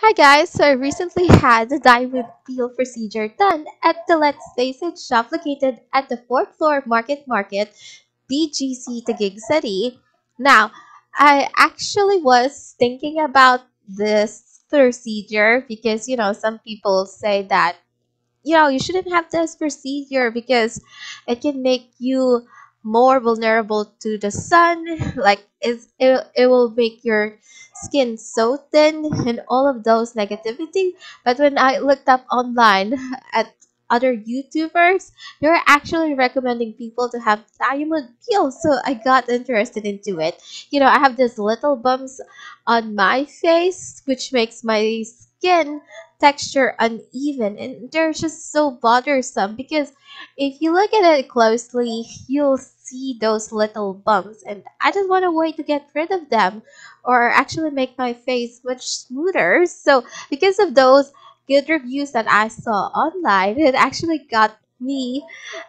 Hi guys, so I recently had the diamond peel procedure done at the Let's Face It shop located at the 4th floor Market BGC Taguig City. Now, I actually was thinking about this procedure because some people say that you shouldn't have this procedure because it can make you more vulnerable to the sun. Like it will make your skin so thin and all of those negativity. But when I looked up online at other YouTubers, they're actually recommending people to have diamond peel. So I got interested into it. I have these little bumps on my face, which makes my skin texture uneven, and they're just so bothersome because if you look at it closely, you'll see those little bumps, and I just want a way to get rid of them or actually make my face much smoother. So because of those good reviews that I saw online, it actually got me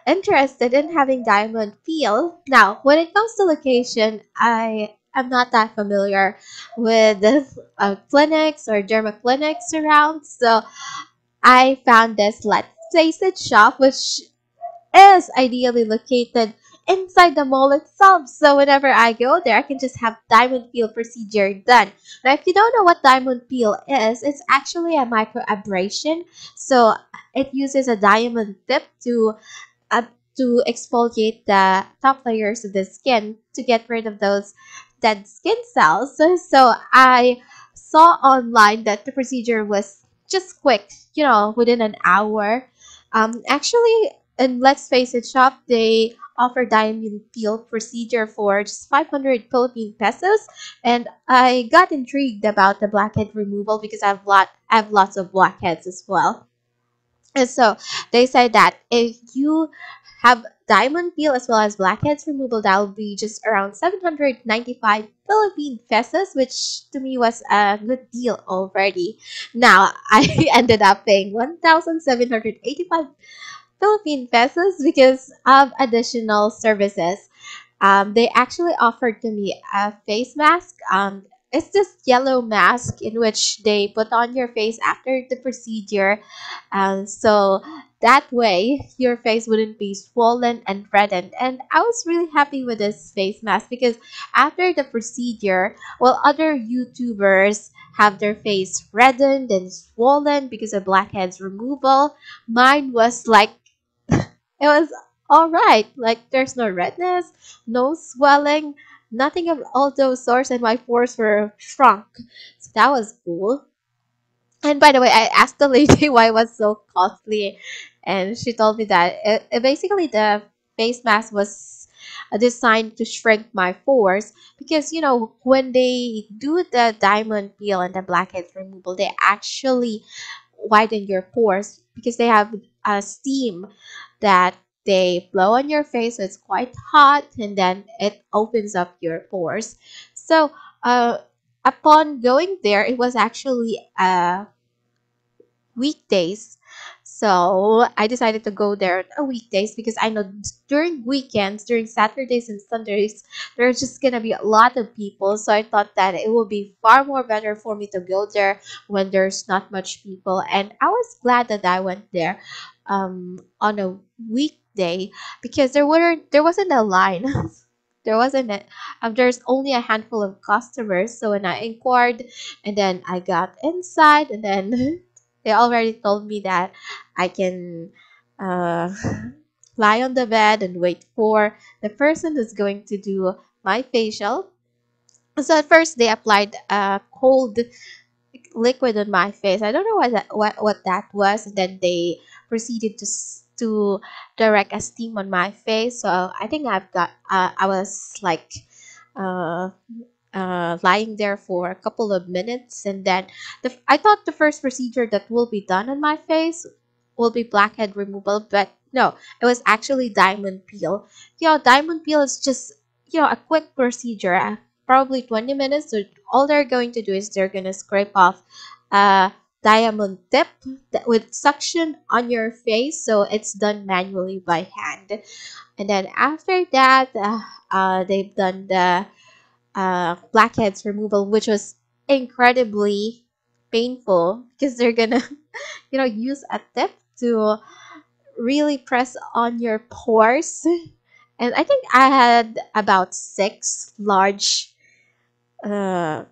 interested in having diamond peel. Now, when it comes to location, I am not that familiar with clinics or derma clinics around. So I found this Let's Face It shop, which is ideally located inside the mall itself. So whenever I go there, I can just have diamond peel procedure done. Now, if you don't know what diamond peel is, it's actually a microabrasion. So it uses a diamond tip uh, to exfoliate the top layers of the skin to get rid of those dead skin cells. So I saw online that the procedure was just quick, within an hour. Actually, in Let's Face It shop, they offer diamond peel procedure for just 500 Philippine pesos, and I got intrigued about the blackhead removal because I have lots of blackheads as well. And so they said that if you have diamond peel as well as blackheads removal, that will be just around 795 Philippine pesos, which to me was a good deal already. Now, I ended up paying 1,785 Philippine pesos because of additional services. They actually offered to me a face mask. It's this yellow mask in which they put on your face after the procedure, so that way your face wouldn't be swollen and reddened. And I was really happy with this face mask because after the procedure, while other YouTubers have their face reddened and swollen because of blackheads removal, mine was like it was all right. Like there's no redness, no swelling, nothing of all those sorts, and my pores were shrunk. So that was cool. And by the way, I asked the lady why it was so costly, and she told me that basically the face mask was designed to shrink my pores because when they do the diamond peel and the blackheads removal, they actually widen your pores because they have a steam that they blow on your face, so it's quite hot, and then it opens up your pores. So upon going there, it was actually weekdays. So I decided to go there on weekdays because I know during weekends, during Saturdays and Sundays, there's just gonna be a lot of people. So I thought that it would be far more better for me to go there when there's not much people. And I was glad that I went there on a weekday because there wasn't a line. There wasn't a, there's only a handful of customers. So when I inquired, and then I got inside, and then they already told me that I can uh, lie on the bed and wait for the person who's going to do my facial. So at first they applied a cold liquid on my face. I don't know what that was. And then they proceeded to direct a steam on my face. So I think I was like uh, lying there for a couple of minutes, and then I thought the first procedure that will be done on my face will be blackhead removal, but no, it was actually diamond peel. Diamond peel is just a quick procedure, probably 20 minutes. So all they're going to do is they're gonna scrape off a diamond tip with suction on your face, so it's done manually by hand. And then after that, they've done the blackheads removal, which was incredibly painful because they're gonna use a tip to really press on your pores. And I think I had about six large uh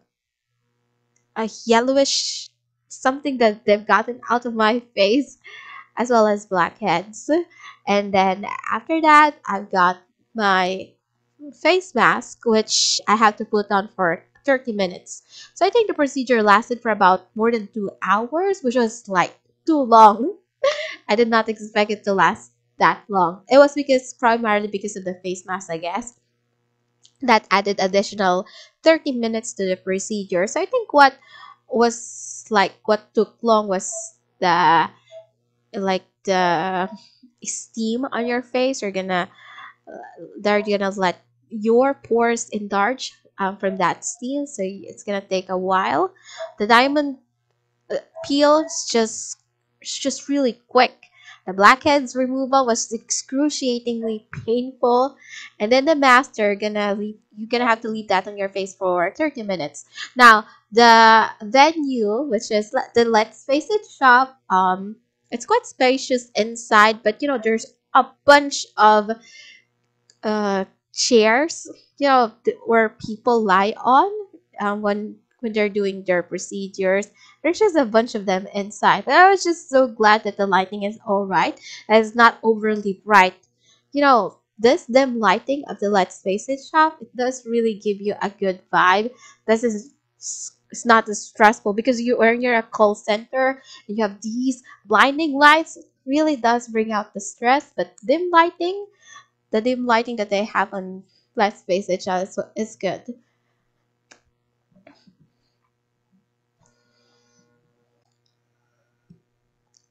a yellowish something that they've gotten out of my face, as well as blackheads. And then after that, I've got my face mask, which I have to put on for 30 minutes. So I think the procedure lasted for about more than 2 hours, which was like too long. I did not expect it to last that long. It was because primarily because of the face mask, I guess, that added additional 30 minutes to the procedure. So I think what took long was the the steam on your face. They're gonna let your pores enlarge from that steam, so it's gonna take a while. The diamond peel is just really quick. The blackheads removal was excruciatingly painful, and then the master you're gonna have to leave that on your face for 30 minutes. Now the venue, which is the Let's Face It shop, it's quite spacious inside, but there's a bunch of uh, chairs, where people lie on when they're doing their procedures. There's just a bunch of them inside. But I was just so glad that the lighting is all right and it's not overly bright. This dim lighting of the Let's Face It shop, it does really give you a good vibe. This is it's not as stressful because when you're a call center and you have these blinding lights, it really does bring out the stress. But the dim lighting that they have on Let's Face It is good.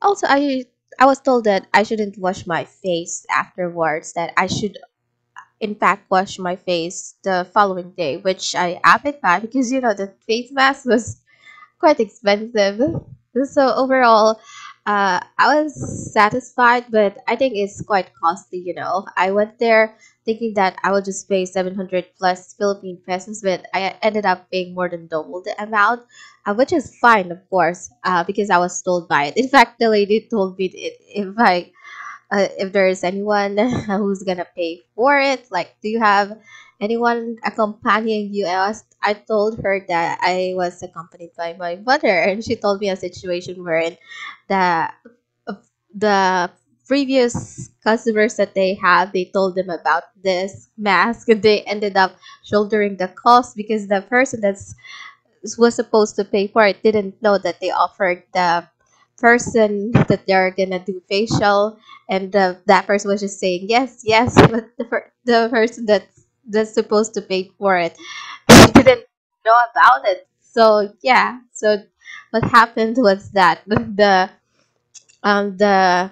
Also, I was told that I shouldn't wash my face afterwards. That I should, in fact, wash my face the following day, which I abide by because the face mask was quite expensive. So overall, I was satisfied, but I think it's quite costly. I went there thinking that I would just pay 700 plus Philippine pesos, but I ended up paying more than double the amount, which is fine, of course, because I was told by it. In fact, the lady told me if there is anyone who's gonna pay for it, like, do you have anyone accompanying you? I told her that I was accompanied by my mother, and she told me a situation wherein the the previous customers that they told them about this mask, and they ended up shouldering the cost because the person that's was supposed to pay for it didn't know that they offered the person that they're gonna do facial, and that person was just saying yes, yes, but the person that's supposed to pay for it didn't know about it. So yeah, so what happened was that the the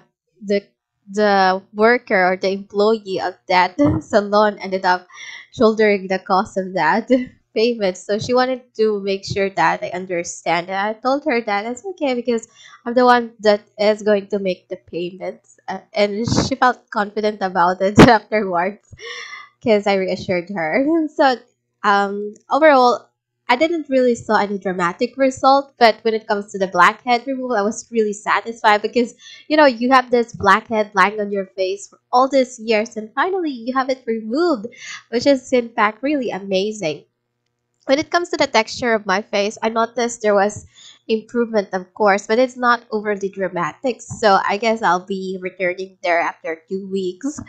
the worker or the employee of that salon ended up shouldering the cost of that payment. So she wanted to make sure that I understand. And I told her that it's okay because I'm the one that is going to make the payments. And she felt confident about it afterwards because I reassured her. So overall, I didn't really saw any dramatic result, but when it comes to the blackhead removal, I was really satisfied because you have this blackhead lying on your face for all these years, and finally you have it removed, which is in fact really amazing. When it comes to the texture of my face, I noticed there was improvement, of course, but it's not overly dramatic. So I guess I'll be returning there after 2 weeks.